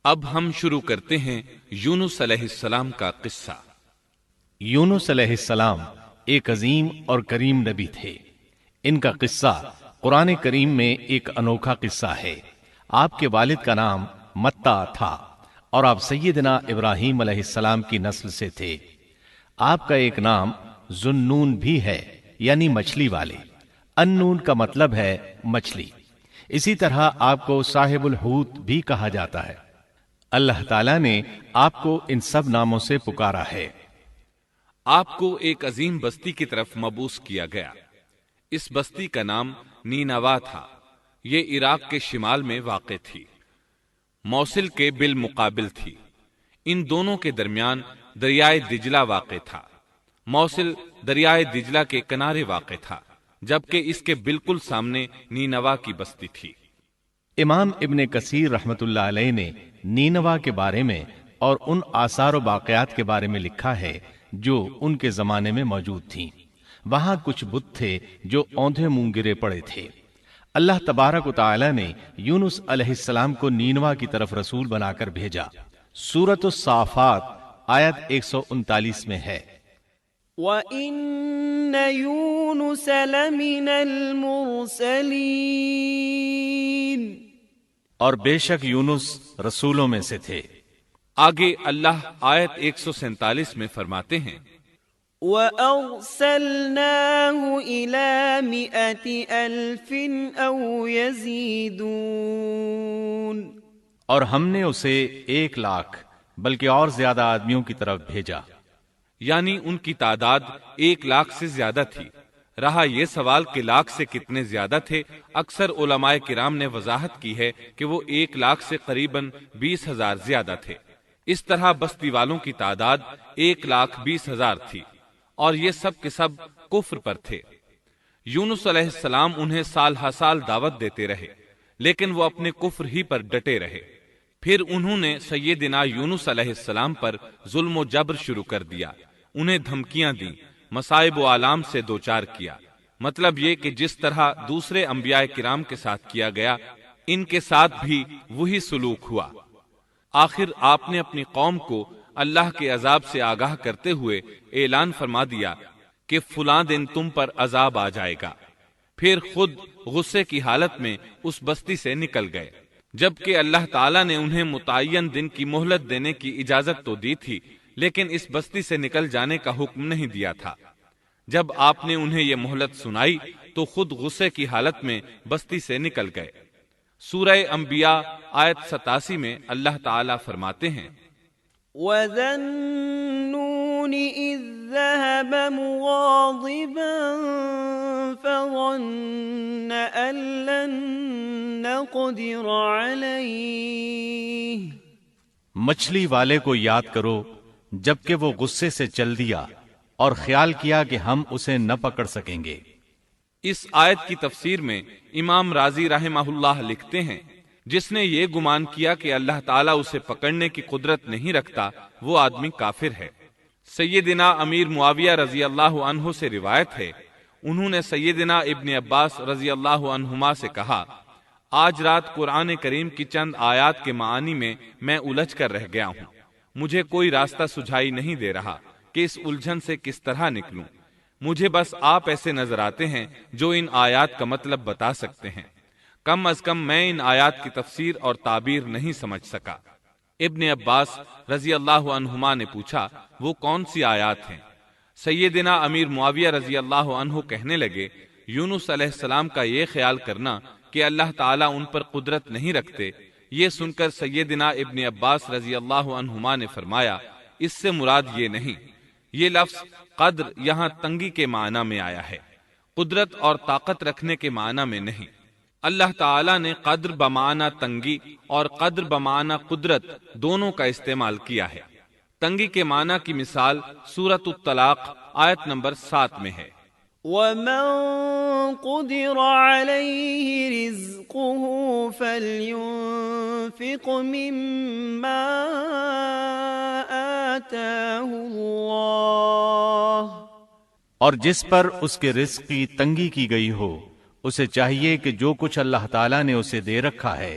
اب ہم شروع کرتے ہیں یونس علیہ السلام کا قصہ۔ یونس علیہ السلام ایک عظیم اور کریم نبی تھے۔ ان کا قصہ قرآن کریم میں ایک انوکھا قصہ ہے۔ آپ کے والد کا نام متا تھا اور آپ سیدنا ابراہیم علیہ السلام کی نسل سے تھے۔ آپ کا ایک نام ذوالنون بھی ہے، یعنی مچھلی والے۔ النون کا مطلب ہے مچھلی۔ اسی طرح آپ کو صاحب الحوت بھی کہا جاتا ہے۔ اللہ تعالیٰ نے آپ کو ان سب ناموں سے پکارا ہے۔ آپ کو ایک عظیم بستی کی طرف مبعوث کیا گیا۔ اس بستی کا نام نینوا تھا۔ یہ عراق کے شمال میں واقع تھی، موصل کے بالمقابل تھی۔ ان دونوں کے درمیان دریائے دجلہ واقع تھا۔ موصل دریائے دجلہ کے کنارے واقع تھا، جبکہ اس کے بالکل سامنے نینوا کی بستی تھی۔ امام ابن کثیر رحمت اللہ علیہ نے نینوا کے بارے میں اور ان آثار و باقیات کے بارے میں لکھا ہے جو ان کے زمانے میں موجود تھیں۔ وہاں کچھ بت تھے جو اوندھے منہ گرے پڑے تھے۔ اللہ تبارک و تعالی نے یونس علیہ السلام کو نینوا کی طرف رسول بنا کر بھیجا۔ سورۃ الصافات آیت 139 میں ہے، وَإِنَّ يُونُسَ لَمِنَ الْمُرْسَلِينَ، اور بے شک یونس رسولوں میں سے تھے۔ آگے اللہ آیت 147 میں فرماتے ہیں، وَأَرْسَلْنَاهُ إِلَى 100,000 أَوْ يَزِيدُونَ، اور ہم نے اسے 100,000 بلکہ اور زیادہ آدمیوں کی طرف بھیجا۔ یعنی ان کی تعداد 100,000 سے زیادہ تھی۔ رہا یہ سوال کہ لاکھ سے کتنے زیادہ تھے، اکثر علماء کرام نے وضاحت کی ہے کہ وہ 100,000 سے قریباً 20,000 زیادہ تھے۔ اس طرح بستی والوں کی تعداد 1,20,000 تھی، اور یہ سب کے سب کفر پر تھے۔ یونس علیہ السلام انہیں سال ہر سال دعوت دیتے رہے، لیکن وہ اپنے کفر ہی پر ڈٹے رہے۔ پھر انہوں نے سیدنا یونس علیہ السلام پر ظلم و جبر شروع کر دیا، انہیں دھمکیاں دیں، مصائب و آلام سے دوچار کیا۔ مطلب یہ کہ جس طرح دوسرے انبیاء کرام کے ساتھ کیا گیا، ان کے ساتھ بھی وہی سلوک ہوا۔ آخر آپ نے اپنی قوم کو اللہ کے عذاب سے آگاہ کرتے ہوئے اعلان فرما دیا کہ فلاں دن تم پر عذاب آ جائے گا۔ پھر خود غصے کی حالت میں اس بستی سے نکل گئے، جبکہ اللہ تعالیٰ نے انہیں متعین دن کی مہلت دینے کی اجازت تو دی تھی، لیکن اس بستی سے نکل جانے کا حکم نہیں دیا تھا۔ جب آپ نے انہیں یہ مہلت سنائی تو خود غصے کی حالت میں بستی سے نکل گئے۔ سورہ انبیاء آیت 87 میں اللہ تعالیٰ فرماتے ہیں، وَذَا النُّونِ إِذ ذَّهَبَ مُغَاضِبًا فَظَنَّ أَن لَّن نَّقْدِرَ عَلَيْهِ، مچھلی والے کو یاد کرو جبکہ وہ غصے سے چل دیا اور خیال کیا کہ ہم اسے نہ پکڑ سکیں گے۔ اس آیت کی تفسیر میں امام رازی رحمہ اللہ لکھتے ہیں، جس نے یہ گمان کیا کہ اللہ تعالیٰ اسے پکڑنے کی قدرت نہیں رکھتا، وہ آدمی کافر ہے۔ سیدنا امیر معاویہ رضی اللہ عنہ سے روایت ہے، انہوں نے سیدنا ابن عباس رضی اللہ عنہما سے کہا، آج رات قرآن کریم کی چند آیات کے معانی میں میں الجھ کر رہ گیا ہوں، مجھے کوئی راستہ سجھائی نہیں دے رہا کہ اس الجھن سے کس طرح نکلوں۔ مجھے بس آپ ایسے نظر آتے ہیں جو ان آیات کا مطلب بتا سکتے ہیں۔ کم از کم میں ان آیات کی تفسیر اور تعبیر نہیں سمجھ سکا۔ ابن عباس رضی اللہ عنہما نے پوچھا، وہ کون سی آیات ہیں؟ سیدنا امیر معاویہ رضی اللہ عنہ کہنے لگے، یونس علیہ السلام کا یہ خیال کرنا کہ اللہ تعالیٰ ان پر قدرت نہیں رکھتے۔ یہ سن کر سیدنا ابن عباس رضی اللہ عنہما نے فرمایا، اس سے مراد یہ نہیں۔ یہ لفظ قدر یہاں تنگی کے معنی میں آیا ہے، قدرت اور طاقت رکھنے کے معنی میں نہیں۔ اللہ تعالیٰ نے قدر بمعنی تنگی اور قدر بمعنی قدرت دونوں کا استعمال کیا ہے۔ تنگی کے معنی کی مثال سورۃ الطلاق آیت نمبر 7 میں ہے، وَمَن قُدِرَ عَلَيْهِ رِزْقُهُ فَلْيُنفِقْ مِمَّا آتَاهُ اللَّهُ، اور جس پر اس کے رزق کی تنگی کی گئی ہو، اسے چاہیے کہ جو کچھ اللہ تعالیٰ نے اسے دے رکھا ہے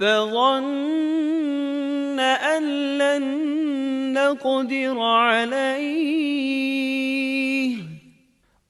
فظن أن لن نقدر عليه,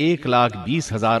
1,20,000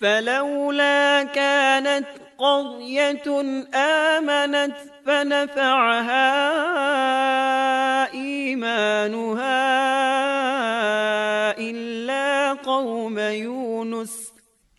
فلولا كانت قرية آمنت فنفعها إيمانها إلا قوم يونس,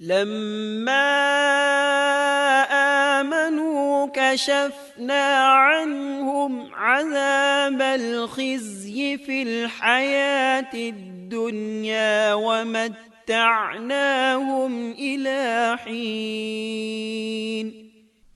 لما آمنوا كشفنا عنهم عذاب الخزي في الحياة الدنيا ومتعناهم إلى حين.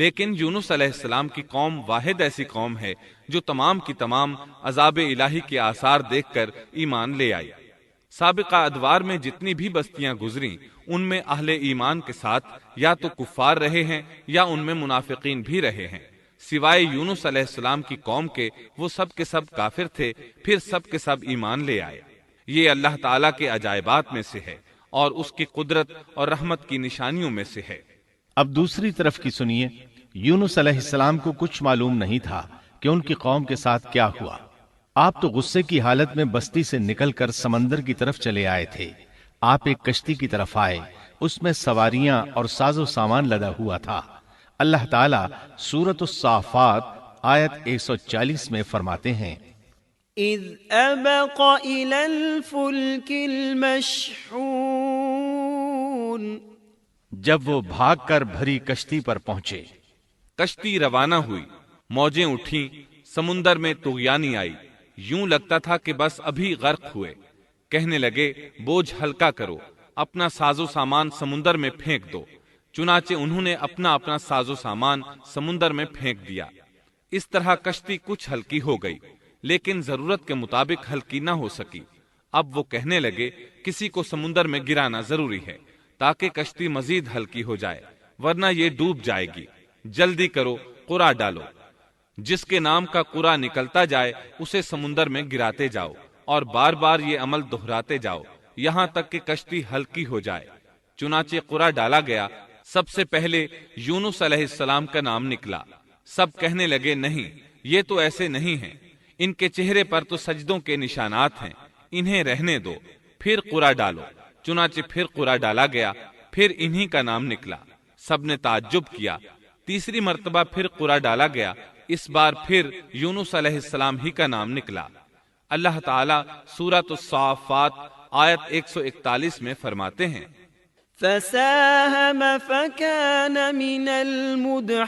لیکن یونس علیہ السلام کی قوم واحد ایسی قوم ہے جو تمام کی تمام عذاب الہی کے آثار دیکھ کر ایمان لے آئی۔ سابقہ ادوار میں جتنی بھی بستیاں گزریں ان میں اہل ایمان کے ساتھ یا تو کفار رہے ہیں یا ان میں منافقین بھی رہے ہیں، سوائے یونس علیہ السلام کی قوم کے وہ سب کے سب کافر تھے، پھر سب کے سب ایمان لے آئے۔ یہ اللہ تعالیٰ کے عجائبات میں سے ہے اور اس کی قدرت اور رحمت کی نشانیوں میں سے ہے۔ اب دوسری طرف کی سنیے، یونس علیہ السلام کو کچھ معلوم نہیں تھا کہ ان کی قوم کے ساتھ کیا ہوا۔ آپ تو غصے کی حالت میں بستی سے نکل کر سمندر کی طرف چلے آئے تھے۔ آپ ایک کشتی کی طرف آئے، اس میں سواریاں اور ساز و سامان لدا ہوا تھا۔ اللہ تعالیٰ سورۃ الصافات آیت 140 میں فرماتے ہیں، اذ ابق الى الفلك المشحون، جب وہ بھاگ کر بھری کشتی پر پہنچے۔ کشتی روانہ ہوئی، موجیں اٹھیں، سمندر میں طغیانی آئی، یوں لگتا تھا کہ بس ابھی غرق ہوئے۔ کہنے لگے بوجھ ہلکا کرو، اپنا ساز و سامان سمندر میں پھینک دو۔ چنانچہ انہوں نے اپنا اپنا ساز و سامان سمندر میں پھینک دیا۔ اس طرح کشتی کچھ ہلکی ہو گئی، لیکن ضرورت کے مطابق ہلکی نہ ہو سکی۔ اب وہ کہنے لگے کسی کو سمندر میں گرانا ضروری ہے تاکہ کشتی مزید ہلکی ہو جائے، ورنہ یہ ڈوب جائے گی۔ جلدی کرو، قرع ڈالو۔ جس کے نام کا قرع نکلتا جائے اسے سمندر میں گراتے جاؤ اور بار بار یہ عمل دہراتے جاؤ یہاں تک کہ کشتی ہلکی ہو جائے۔ چنانچہ قرع ڈالا گیا۔ سب سے پہلے یونس علیہ السلام کا نام نکلا۔ سب کہنے لگے نہیں، یہ تو ایسے نہیں ہیں، ان کے چہرے پر تو سجدوں کے نشانات ہیں، انہیں رہنے دو، پھر قرع ڈالو۔ چنانچہ پھر قرع ڈالا گیا، پھر انہی کا نام نکلا۔ سب نے تعجب کیا۔ تیسری مرتبہ پھر قرع ڈالا گیا، اس بار پھر یونس علیہ السلام ہی کا نام نکلا۔ اللہ تعالیٰ سورۃ الصافات آیت 141 میں فرماتے ہیں، فساهم فكان من المدحضين،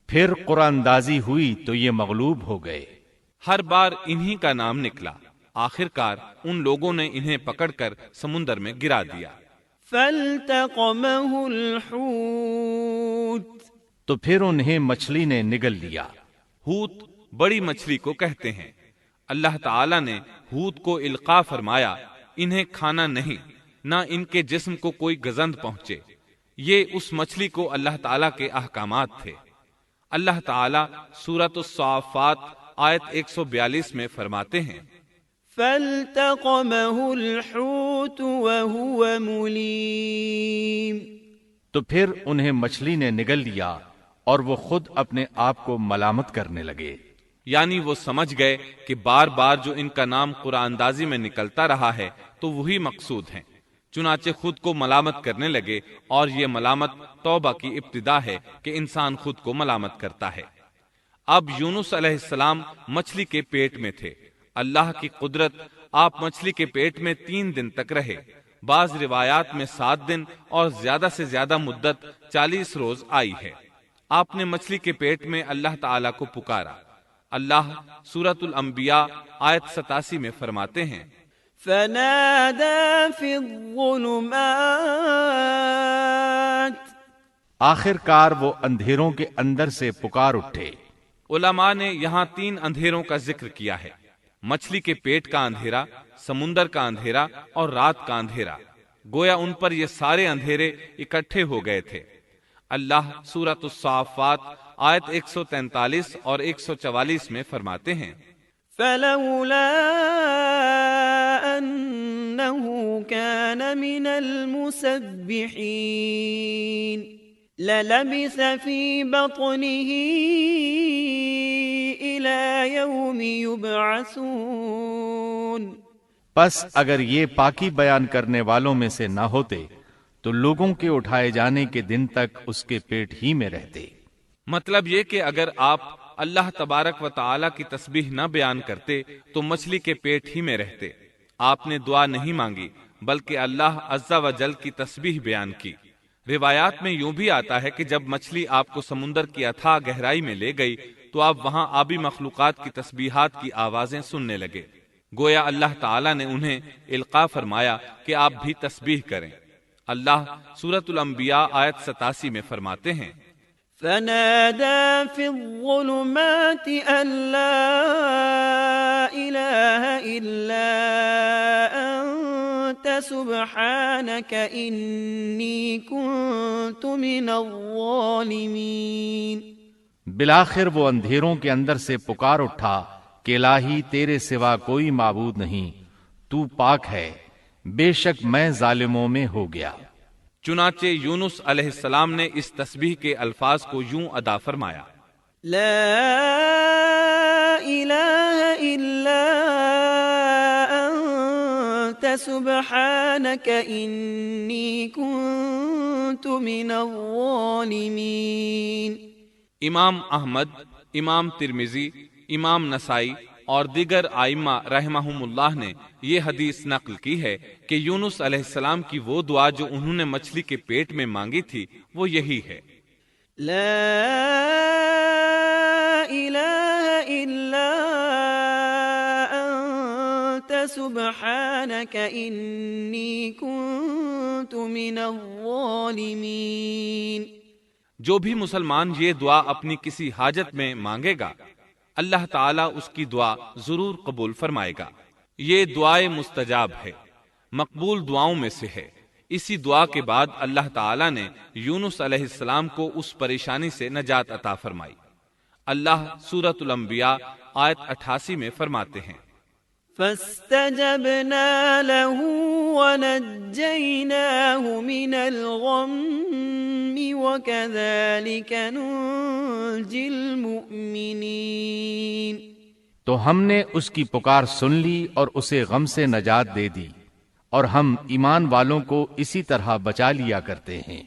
پھر قرآن اندازی ہوئی تو یہ مغلوب ہو گئے۔ ہر بار انہی کا نام نکلا۔ آخر کار ان لوگوں نے انہیں پکڑ کر سمندر میں گرا دیا۔ فالتقمه الحوت، تو پھر انہیں مچھلی نے نگل لیا۔ حوت بڑی مچھلی کو کہتے ہیں۔ اللہ تعالیٰ نے حوت کو القاء فرمایا، انہیں کھانا نہیں، نہ ان کے جسم کو کوئی گزند پہنچے۔ یہ اس مچھلی کو اللہ تعالیٰ کے احکامات تھے۔ اللہ تعالیٰ سورۃ الصافات آیت 142 میں فرماتے ہیں، فالتقمه الحوت وهو مليم، تو پھر انہیں مچھلی نے نگل لیا اور وہ خود اپنے آپ کو ملامت کرنے لگے۔ یعنی وہ سمجھ گئے کہ بار بار جو ان کا نام قرآن اندازی میں نکلتا رہا ہے تو وہی مقصود ہیں۔ چنانچہ خود کو ملامت کرنے لگے، اور یہ ملامت توبہ کی ابتدا ہے کہ انسان خود کو ملامت کرتا ہے۔ اب یونس علیہ السلام مچھلی کے پیٹ میں تھے۔ اللہ کی قدرت، آپ مچھلی کے پیٹ میں 3 دن تک رہے۔ بعض روایات میں 7 دن اور زیادہ سے زیادہ مدت 40 روز آئی ہے۔ آپ نے مچھلی کے پیٹ میں اللہ تعالیٰ کو پکارا۔ اللہ سورۃ الانبیاء آیت 87 میں فرماتے ہیں، فنادى في الظلمات، آخر کار وہ اندھیروں کے اندر سے پکار اٹھے۔ علماء نے یہاں 3 اندھیروں کا ذکر کیا ہے، مچھلی کے پیٹ کا اندھیرا، سمندر کا اندھیرا اور رات کا اندھیرا۔ گویا ان پر یہ سارے اندھیرے اکٹھے ہو گئے تھے۔ اللہ سورۃ الصافات آیت 143 اور 144 میں فرماتے ہیں، فلولا أنه كان من المسبحين للبث في بطنه إلى يوم يبعثون، پس اگر یہ پاکی بیان کرنے والوں میں سے نہ ہوتے تو لوگوں کے اٹھائے جانے کے دن تک اس کے پیٹ ہی میں رہتے۔ مطلب یہ کہ اگر آپ اللہ تبارک و تعالی کی تسبیح نہ بیان کرتے تو مچھلی کے پیٹ ہی میں رہتے۔ آپ نے دعا نہیں مانگی بلکہ اللہ عز و جل کی تسبیح بیان کی۔ روایات میں یوں بھی آتا ہے کہ جب مچھلی آپ کو سمندر کی اتھاہ گہرائی میں لے گئی تو آپ وہاں آبی مخلوقات کی تسبیحات کی آوازیں سننے لگے۔ گویا اللہ تعالیٰ نے انہیں القاء فرمایا کہ آپ بھی تسبیح کریں۔ اللہ سورۃ الانبیاء آیت 87 میں فرماتے ہیں، فنادى في الظلمات أن لا إله إلا أنت سبحانك إني كنت من الظالمين۔ بالآخر وہ اندھیروں کے اندر سے پکار اٹھا کہ الہی تیرے سوا کوئی معبود نہیں، تو پاک ہے، بے شک میں ظالموں میں ہو گیا۔ چنانچہ یونس علیہ السلام نے اس تسبیح کے الفاظ کو یوں ادا فرمایا، لا إله إلا أنت سبحانك إني كنت من الظالمين۔ امام احمد، امام ترمذی، امام نسائی اور دیگر آئمہ رحمہم اللہ نے یہ حدیث نقل کی ہے کہ یونس علیہ السلام کی وہ دعا جو انہوں نے مچھلی کے پیٹ میں مانگی تھی وہ یہی ہے، لا إله إلا أنت سبحانك إني كنت من الظالمين۔ جو بھی مسلمان یہ دعا اپنی کسی حاجت میں مانگے گا اللہ تعالیٰ اس کی دعا ضرور قبول فرمائے گا۔ یہ دعائے مستجاب ہے، مقبول دعاؤں میں سے ہے۔ اسی دعا کے بعد اللہ تعالیٰ نے یونس علیہ السلام کو اس پریشانی سے نجات عطا فرمائی۔ اللہ سورۃ الانبیاء آیت 88 میں فرماتے ہیں، فاستجبنا له ونجيناه من الغم وكذلك ننجي المؤمنين۔ تو ہم نے اس کی پکار سن لی اور اسے غم سے نجات دے دی، اور ہم ایمان والوں کو اسی طرح بچا لیا کرتے ہیں۔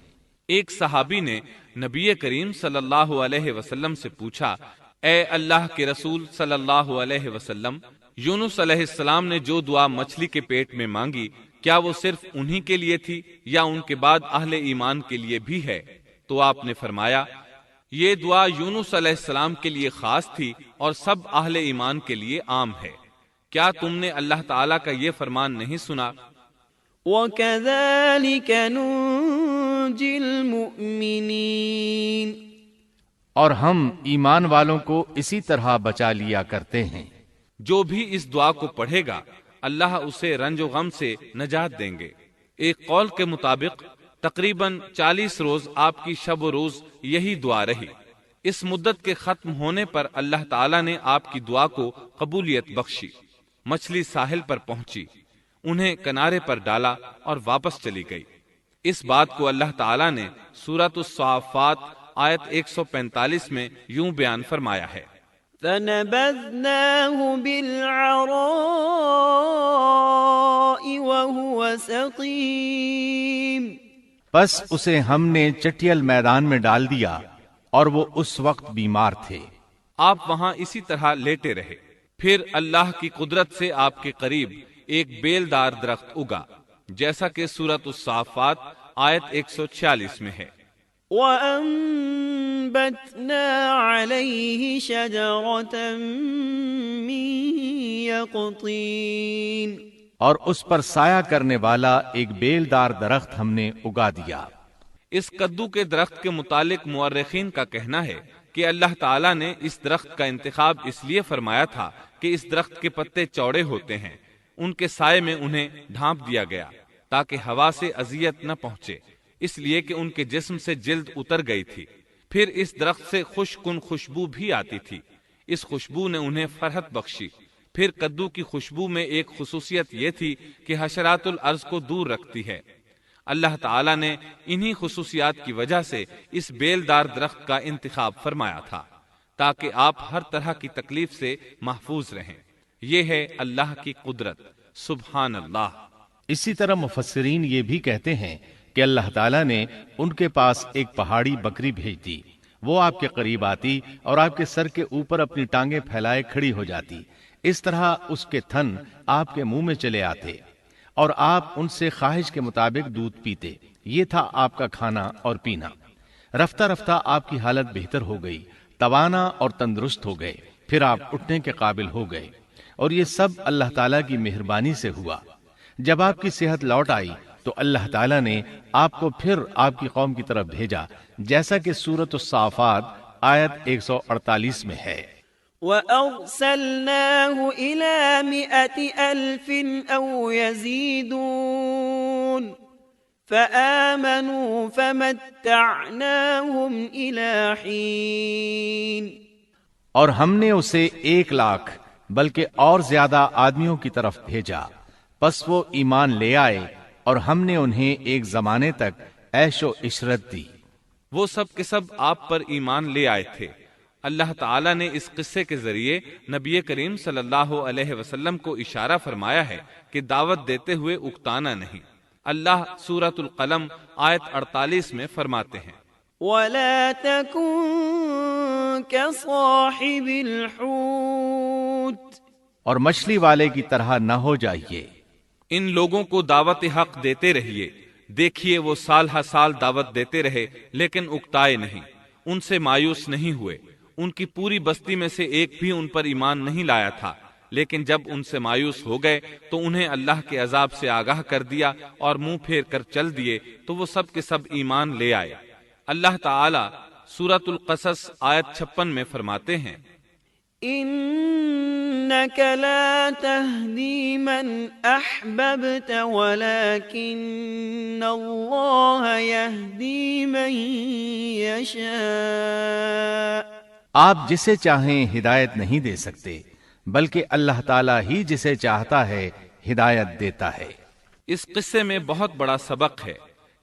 ایک صحابی نے نبی کریم صلی اللہ علیہ وسلم سے پوچھا، اے اللہ کے رسول صلی اللہ علیہ وسلم، یونس علیہ السلام نے جو دعا مچھلی کے پیٹ میں مانگی کیا وہ صرف انہی کے لیے تھی یا ان کے بعد اہل ایمان کے لیے بھی ہے؟ تو آپ نے فرمایا، یہ دعا یونس علیہ السلام کے لیے خاص تھی اور سب اہل ایمان کے لیے عام ہے۔ کیا تم نے اللہ تعالیٰ کا یہ فرمان نہیں سنا؟ وَكَذَلِكَ نُنْجِي الْمُؤْمِنِينَ۔ اور ہم ایمان والوں کو اسی طرح بچا لیا کرتے ہیں۔ جو بھی اس دعا کو پڑھے گا اللہ اسے رنج و غم سے نجات دیں گے۔ ایک قول کے مطابق تقریباً 40 روز آپ کی شب و روز یہی دعا رہی۔ اس مدت کے ختم ہونے پر اللہ تعالیٰ نے آپ کی دعا کو قبولیت بخشی۔ مچھلی ساحل پر پہنچی، انہیں کنارے پر ڈالا اور واپس چلی گئی۔ اس بات کو اللہ تعالیٰ نے سورۃ الصافات آیت 145 میں یوں بیان فرمایا ہے، فَنَبَذْنَاهُ بِالْعَرَاءِ وَهُوَ سَقِيمٌ۔ پس اسے ہم نے چٹیل میدان میں ڈال دیا اور وہ اس وقت بیمار تھے۔ آپ وہاں اسی طرح لیٹے رہے۔ پھر اللہ کی قدرت سے آپ کے قریب ایک بیلدار درخت اگا، جیسا کہ سورۃ الصافات آیت 146 میں ہے، وَأَنبَتْنَا عَلَيْهِ شَجَرَةً مِّن يَقْطِينٍ۔ اور اس پر سایہ کرنے والا ایک بیلدار درخت ہم نے اگا دیا۔ اس کدو کے درخت کے متعلق مورخین کا کہنا ہے کہ اللہ تعالیٰ نے اس درخت کا انتخاب اس لیے فرمایا تھا کہ اس درخت کے پتے چوڑے ہوتے ہیں، ان کے سائے میں انہیں ڈھانپ دیا گیا تاکہ ہوا سے اذیت نہ پہنچے، اس لیے کہ ان کے جسم سے جلد اتر گئی تھی۔ پھر اس درخت سے خوشکن خوشبو بھی آتی تھی، اس خوشبو نے انہیں فرحت بخشی۔ پھر کدو کی خوشبو میں ایک خصوصیت یہ تھی کہ حشرات الارض کو دور رکھتی ہے۔ اللہ تعالیٰ نے انہی خصوصیات کی وجہ سے اس بیلدار درخت کا انتخاب فرمایا تھا تاکہ آپ ہر طرح کی تکلیف سے محفوظ رہیں۔ یہ ہے اللہ کی قدرت، سبحان اللہ۔ اسی طرح مفسرین یہ بھی کہتے ہیں کہ اللہ تعالیٰ نے ان کے پاس ایک پہاڑی بکری بھیج دی، وہ آپ کے قریب آتی اور آپ کے سر کے اوپر اپنی ٹانگیں پھیلائے کھڑی ہو جاتی۔ اس طرح اس کے تھن آپ کے منہ میں چلے آتے اور آپ ان سے خواہش کے مطابق دودھ پیتے۔ یہ تھا آپ کا کھانا اور پینا۔ رفتہ رفتہ آپ کی حالت بہتر ہو گئی، توانا اور تندرست ہو گئے، پھر آپ اٹھنے کے قابل ہو گئے، اور یہ سب اللہ تعالیٰ کی مہربانی سے ہوا۔ جب آپ کی صحت لوٹ آئی تو اللہ تعالیٰ نے آپ کو پھر آپ کی قوم کی طرف بھیجا، جیسا کہ سورۃ الصافات آیت 148 میں ہے۔ وَأَرْسَلْنَاهُ إِلَى 100,000 أَوْ يَزِيدُونَ فَآمَنُوا فَمَتَّعْنَاهُمْ إِلَى حِينٍ۔ اور ہم نے اسے 1,00,000 بلکہ اور زیادہ آدمیوں کی طرف بھیجا، پس وہ ایمان لے آئے اور ہم نے انہیں ایک زمانے تک عیش و عشرت دی۔ وہ سب کے سب آپ پر ایمان لے آئے تھے۔ اللہ تعالیٰ نے اس قصے کے ذریعے نبی کریم صلی اللہ علیہ وسلم کو اشارہ فرمایا ہے کہ دعوت دیتے ہوئے اکتانا نہیں۔ اللہ سورۃ القلم آیت 48 میں فرماتے ہیں، وَلَا تَكُن كَصَاحِبِ الْحُوتِ، اور مچھلی والے کی طرح نہ ہو جائیے۔ ان لوگوں کو دعوت حق دیتے رہیے۔ دیکھیے وہ سال ہر سال دعوت دیتے رہے لیکن اکتائے نہیں، ان سے مایوس نہیں ہوئے۔ ان کی پوری بستی میں سے ایک بھی ان پر ایمان نہیں لایا تھا، لیکن جب ان سے مایوس ہو گئے تو انہیں اللہ کے عذاب سے آگاہ کر دیا اور منہ پھیر کر چل دیے تو وہ سب کے سب ایمان لے آئے۔ اللہ تعالی سورۃ القصص آیت 56 میں فرماتے ہیں، إنك لا تهدي من أحببت ولكن الله يهدي من يشاء۔ آپ جسے چاہیں ہدایت نہیں دے سکتے، بلکہ اللہ تعالیٰ ہی جسے چاہتا ہے ہدایت دیتا ہے۔ اس قصے میں بہت بڑا سبق ہے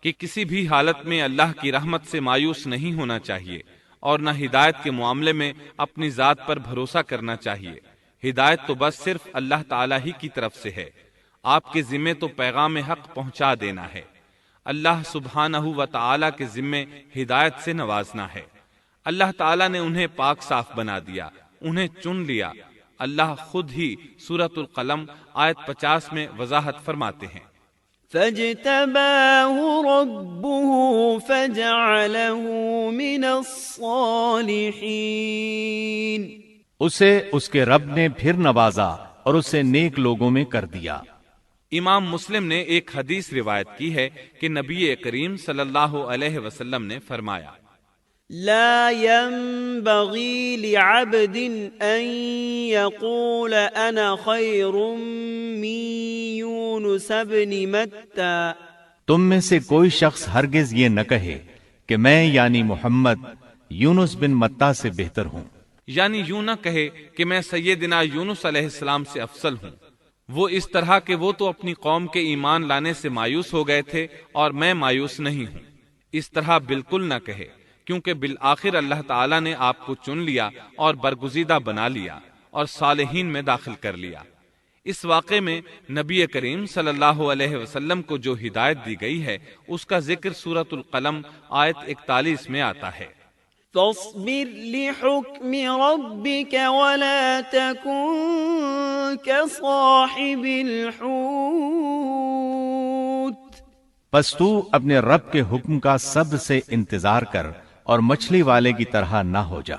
کہ کسی بھی حالت میں اللہ کی رحمت سے مایوس نہیں ہونا چاہیے اور نہ ہدایت کے معاملے میں اپنی ذات پر بھروسہ کرنا چاہیے۔ ہدایت تو بس صرف اللہ تعالیٰ ہی کی طرف سے ہے۔ آپ کے ذمے تو پیغام حق پہنچا دینا ہے۔ اللہ سبحانہ و تعالیٰ کے ذمے ہدایت سے نوازنا ہے۔ اللہ تعالیٰ نے انہیں پاک صاف بنا دیا، انہیں چن لیا۔ اللہ خود ہی سورۃ القلم آیت 50 میں وضاحت فرماتے ہیں، فاجتباه ربه فجعله من الصالحين۔ اسے اس کے رب نے پھر نوازا اور اسے نیک لوگوں میں کر دیا۔ امام مسلم نے ایک حدیث روایت کی ہے کہ نبی کریم صلی اللہ علیہ وسلم نے فرمایا، لا ينبغي لعبد ان يقول انا خير من يونس بن متى۔ تم میں سے کوئی شخص ہرگز یہ نہ کہے کہ میں یعنی محمد یونس بن متیٰ سے بہتر ہوں، یعنی یوں نہ کہے کہ میں سیدنا یونس علیہ السلام سے افضل ہوں۔ وہ اس طرح کہ وہ تو اپنی قوم کے ایمان لانے سے مایوس ہو گئے تھے اور میں مایوس نہیں ہوں، اس طرح بالکل نہ کہے، کیونکہ بالآخر اللہ تعالیٰ نے آپ کو چن لیا اور برگزیدہ بنا لیا اور صالحین میں داخل کر لیا۔ اس واقعے میں نبی کریم صلی اللہ علیہ وسلم کو جو ہدایت دی گئی ہے اس کا ذکر سورۃ القلم آیت 41 میں آتا ہے، فاصبر لحكم ربك ولا تكن كصاحب الحوت۔ پس تو اپنے رب کے حکم کا صبر سے انتظار کر اور مچھلی والے کی طرح نہ ہو جا۔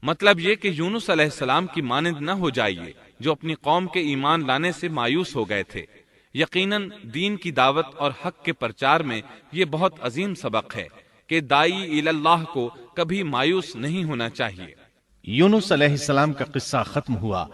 مطلب یہ کہ یونس علیہ السلام کی مانند نہ ہو جائیے جو اپنی قوم کے ایمان لانے سے مایوس ہو گئے تھے۔ یقیناً دین کی دعوت اور حق کے پرچار میں یہ بہت عظیم سبق ہے کہ داعی اللہ کو کبھی مایوس نہیں ہونا چاہیے۔ یونس علیہ السلام کا قصہ ختم ہوا